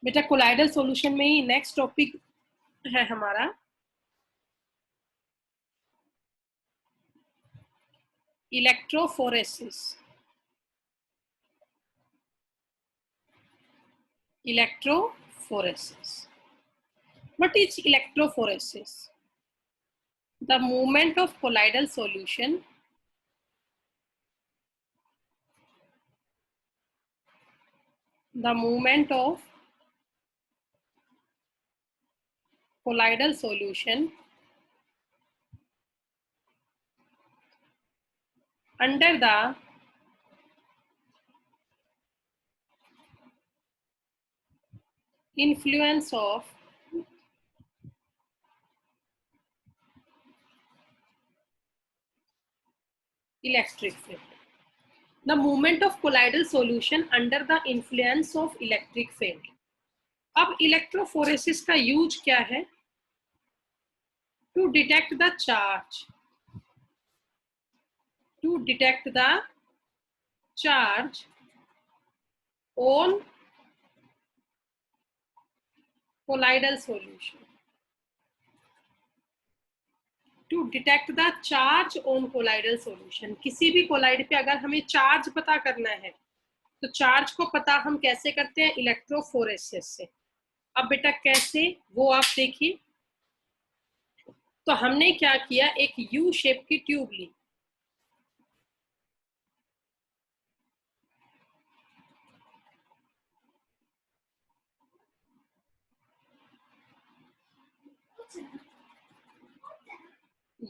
बेटा colloidal solution में ही next topic है हमारा electrophoresis. Electrophoresis. What is electrophoresis? The movement of colloidal solution under the influence of electric field. The movement of colloidal solution under the influence of electric field. अब electrophoresis का use क्या है? To detect the charge, to detect the charge on colloidal solution, to detect the charge on colloidal solution. किसी भी collide पे अगर हमें charge पता करना है तो चार्ज को पता हम कैसे करते हैं? इलेक्ट्रोफोरेसिस से। अब बेटा कैसे, वो आप देखिए। तो हमने क्या किया, एक यू शेप की ट्यूब ली,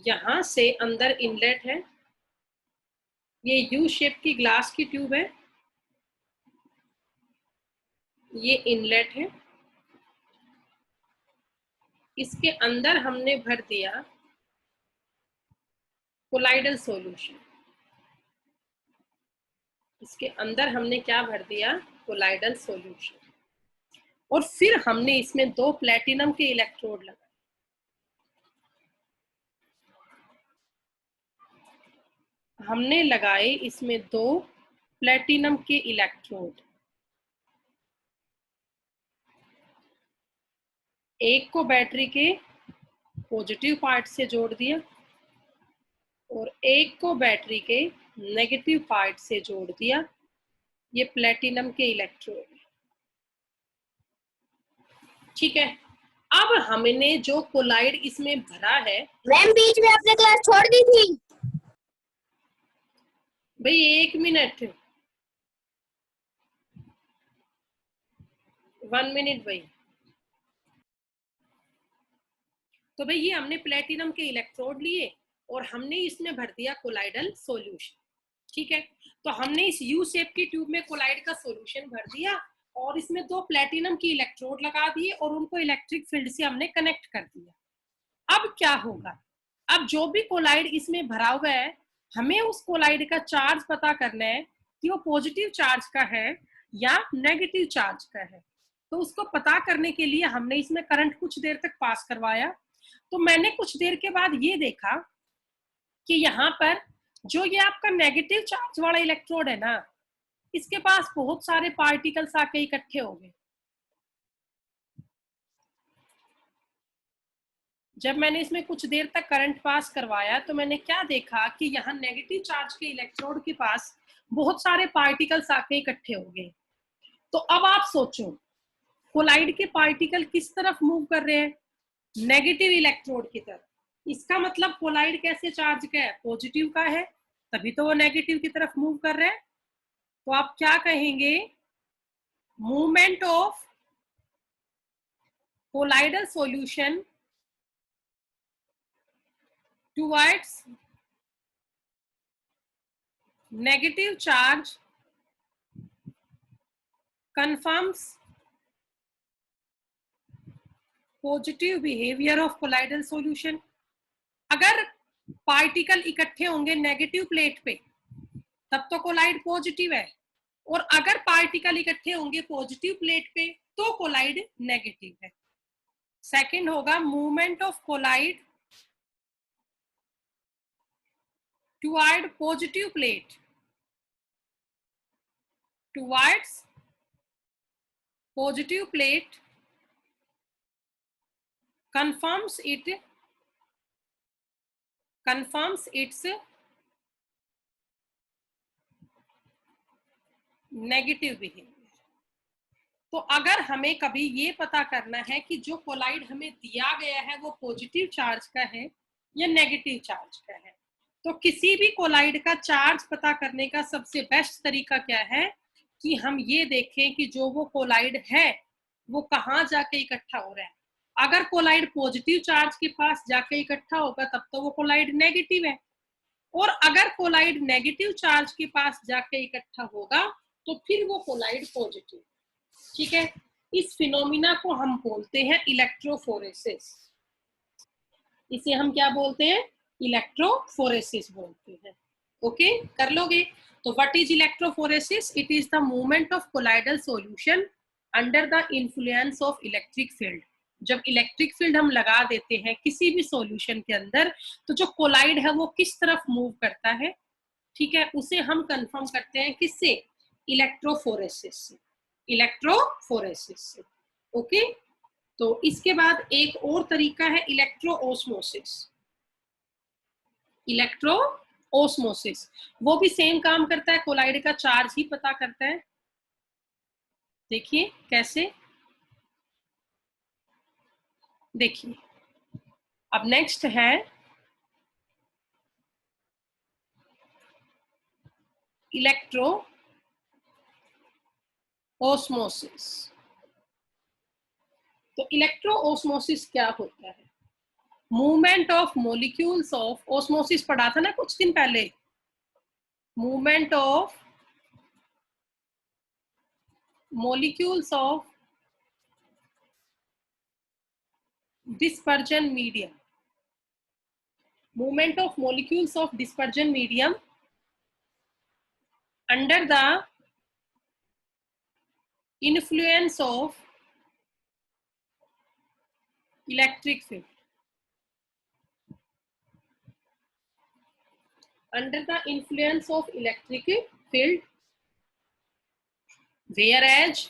यहां से अंदर इनलेट है, ये यू शेप की ग्लास की ट्यूब है, ये इनलेट है, इसके अंदर हमने भर दिया कोलाइडल सॉल्यूशन। इसके अंदर हमने क्या भर दिया? Colloidal solution. और फिर हमने इसमें 2 प्लेटिनम के इलेक्ट्रोड लगाए। हमने लगाए इसमें 2 प्लेटिनम के इलेक्ट्रोड, एक को बैटरी के पॉजिटिव पार्ट से जोड़ दिया और एक को बैटरी के नेगेटिव पार्ट से जोड़ दिया। ये प्लेटिनम के इलेक्ट्रोड, ठीक है। अब हमने जो कोलाइड इसमें भरा है, मैम बीच में आपने क्लास छोड़ दी थी। भाई 1 मिनट, 1 मिनट भाई। तो भाई ये हमने प्लेटिनम के इलेक्ट्रोड लिए और हमने इसमें भर दिया कोलाइडल सॉल्यूशन, ठीक है। तो हमने इस यू शेप की ट्यूब में कोलाइड का सॉल्यूशन भर दिया और इसमें 2 प्लेटिनम की इलेक्ट्रोड लगा दिए और उनको इलेक्ट्रिक फील्ड से हमने कनेक्ट कर दिया। अब क्या होगा? अब जो भी कोलाइड इसमें भरा हुआ है, हमें उस कोलाइड का चार्ज पता करना है कि वो पॉजिटिव चार्ज का है या नेगेटिव चार्ज का है। तो उसको पता करने के लिए हमने इसमें करंट कुछ देर तक पास करवाया। तो मैंने कुछ देर के बाद ये देखा कि यहाँ पर जो ये आपका नेगेटिव चार्ज वाला इलेक्ट्रोड है ना, इसके पास बहुत सारे पार्टिकल्स आके इकट्ठे हो गए। जब मैंने इसमें कुछ देर तक करंट पास करवाया तो मैंने क्या देखा कि यहाँ नेगेटिव चार्ज के इलेक्ट्रोड के पास बहुत सारे पार्टिकल्स आके इकट्ठे हो गए। तो अब आप सोचो, कोलाइड के पार्टिकल किस तरफ मूव कर रहे हैं? नेगेटिव इलेक्ट्रोड की तरफ। इसका मतलब कोलाइड कैसे चार्ज का है? पॉजिटिव का है, तभी तो वो नेगेटिव की तरफ मूव कर रहे हैं। तो आप क्या कहेंगे? Movement of colloidal solution towards negative charge confirms positive behaviour of colloidal solution. अगर पार्टिकल इकट्ठे होंगे नेगेटिव प्लेट पे तब तो कोलाइड पॉजिटिव है, और अगर पार्टिकल इकट्ठे होंगे पॉजिटिव प्लेट पे तो कोलाइड नेगेटिव है। सेकंड होगा movement of colloid toward positive plate, towards positive plate confirms its negative behaviour. तो अगर हमें कभी ये पता करना है कि जो कोलाइड हमें दिया गया है वो पॉजिटिव चार्ज का है या नेगेटिव चार्ज का है, तो किसी भी कोलाइड का चार्ज पता करने का सबसे बेस्ट तरीका क्या है कि हम ये देखें कि जो वो कोलाइड है वो कहाँ जाके इकट्ठा हो रहा है। अगर कोलाइड पॉजिटिव चार्ज के पास जाके इकट्ठा होगा तब तो वो कोलाइड नेगेटिव है, और अगर कोलाइड नेगेटिव चार्ज के पास जाके इकट्ठा होगा तो फिर वो कोलाइड पॉजिटिव। ठीक है, इस फिनोमिना को हम बोलते हैं इलेक्ट्रोफोरेसिस। इसे हम क्या बोलते हैं? इलेक्ट्रोफोरेसिस बोलते हैं। ओके, कर लोगे? तो what is electrophoresis? It is the movement of colloidal solution under the influence of electric field. जब इलेक्ट्रिक फील्ड हम लगा देते हैं किसी भी सॉल्यूशन के अंदर, तो जो कोलाइड है वो किस तरफ मूव करता है, ठीक है, उसे हम कंफर्म करते हैं किससे? इलेक्ट्रोफोरेसिस से। इलेक्ट्रोफोरेसिस से। ओके, तो इसके बाद एक और तरीका है इलेक्ट्रोओस्मोसिस। इलेक्ट्रोओस्मोसिस वो भी सेम काम करता है, कोलाइड का चार्ज ही पता करता है। देखिए कैसे, देखिए अब नेक्स्ट है इलेक्ट्रो ओस्मोसिस। तो इलेक्ट्रोओस्मोसिस क्या होता है? Movement of molecules of, osmosis पढ़ा था ना कुछ दिन पहले, movement of molecules of dispersion medium, movement of molecules of dispersion medium under the influence of electric field, under the influence of electric field, whereas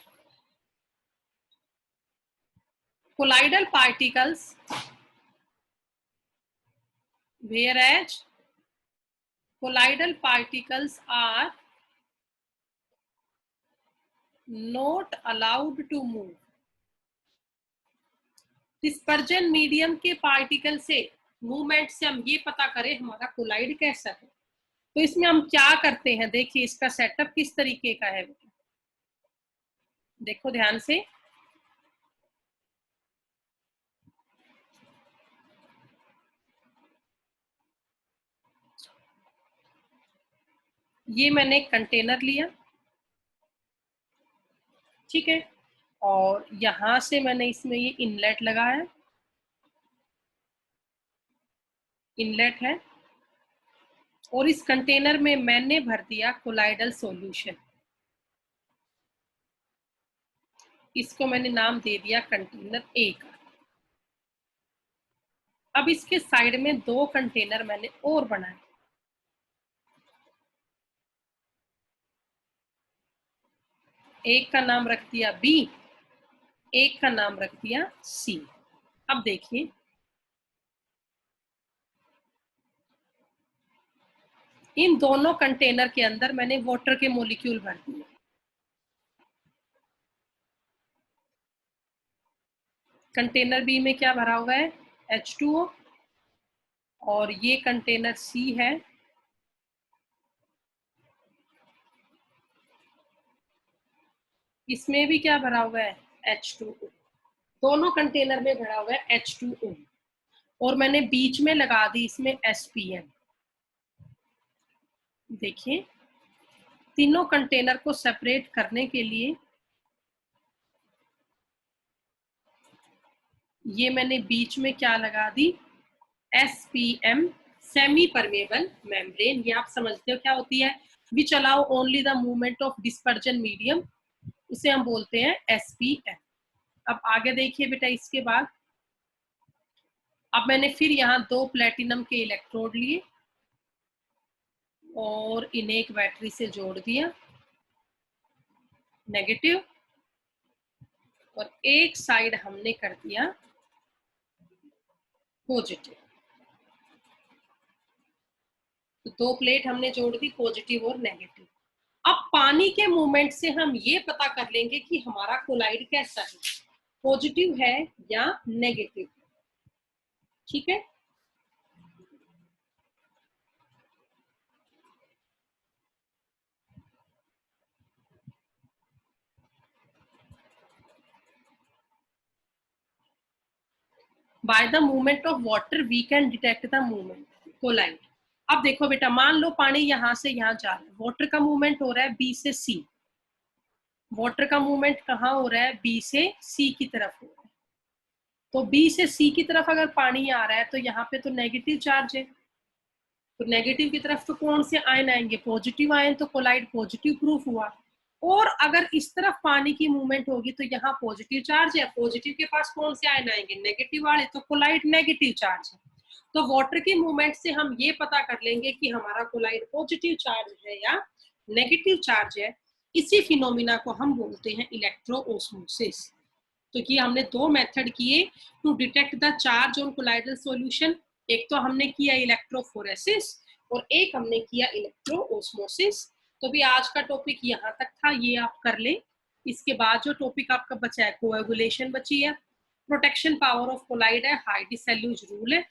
colloidal particles, whereas colloidal particles are not allowed to move। Dispersion medium के particle से movement से हम ये पता करें हमारा collide कैसा है, तो इसमें हम क्या करते हैं? देखिए इसका सेटअप किस तरीके का है, देखो ध्यान से। ये मैंने कंटेनर लिया, ठीक है, और यहां से मैंने इसमें ये इनलेट लगाया, इनलेट है, और इस कंटेनर में मैंने भर दिया कोलाइडल सॉल्यूशन। इसको मैंने नाम दे दिया कंटेनर ए का। अब इसके साइड में दो कंटेनर मैंने और बनाए, एक का नाम रख दिया बी, एक का नाम रख दिया सी। अब देखिए इन दोनों कंटेनर के अंदर मैंने वाटर के मॉलिक्यूल भर दिए। कंटेनर बी में क्या भरा हुआ है? H2O, और ये कंटेनर सी है, इसमें भी क्या भरा हुआ है? H2O। दोनों कंटेनर में भरा हुआ है H2O, और मैंने बीच में लगा दी इसमें SPM। देखिए तीनों कंटेनर को सेपरेट करने के लिए ये मैंने बीच में क्या लगा दी? SPM, semi permeable membrane. ये आप समझते हो क्या होती है? Which allow only the movement of dispersion medium, उसे हम बोलते हैं SPM। अब आगे देखिए बेटा, इसके बाद अब मैंने फिर यहाँ दो प्लेटिनम के इलेक्ट्रोड लिए और इन्हें एक बैटरी से जोड़ दिया, नेगेटिव, और एक साइड हमने कर दिया पॉजिटिव। तो दो प्लेट हमने जोड़ दी, पॉजिटिव और नेगेटिव। अब पानी के मूवमेंट से हम ये पता कर लेंगे कि हमारा कोलाइड कैसा है, पॉजिटिव है या नेगेटिव। ठीक है, by the movement of water we can detect the movement colloid. अब देखो बेटा, मान लो पानी यहाँ से यहाँ जा रहा है, वाटर का मूवमेंट हो रहा है बी से सी। वाटर का मूवमेंट कहाँ हो रहा है, बी से सी की तरफ हो रहा है। तो बी से सी की तरफ अगर पानी आ रहा है तो यहाँ पे तो नेगेटिव चार्ज है, तो नेगेटिव की तरफ तो कौन से आयन आएंगे, पॉजिटिव आयन, तो कोलाइड पॉजिटिव प्रूफ हुआ। और अगर इस तरफ पानी की मूवमेंट होगी तो यहाँ पॉजिटिव चार्ज है, पॉजिटिव के पास कौन से आयन आएंगे, नेगेटिव वाले, तो कोलाइड नेगेटिव चार्ज है। तो वाटर की मूवमेंट से हम ये पता कर लेंगे कि हमारा कोलाइड पॉजिटिव चार्ज है या नेगेटिव चार्ज है। इसी फिनोमिना को हम बोलते हैं इलेक्ट्रोओस्मोसिस। तो ये हमने दो मेथड किए to detect the charge on colloidal solution. एक तो हमने किया इलेक्ट्रोफोरेसिस और एक हमने किया इलेक्ट्रोओस्मोसिस। तो भी आज का टॉपिक यहाँ तक था, ये आप कर लें। इसके बाद जो टॉपिक आपका बचा है, कोएगुलेशन बची है, प्रोटेक्शन पावर ऑफ कोलाइड है, हाई डिसोल्यूज रूल है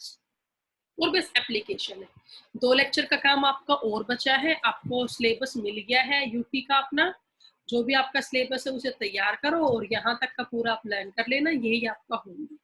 और बस एप्लीकेशन है। 2 लेक्चर का काम आपका और बचा है। आपको सिलेबस मिल गया है यूपी का, अपना जो भी आपका सिलेबस है उसे तैयार करो और यहाँ तक का पूरा प्लान कर लेना, यही आपका होमवर्क।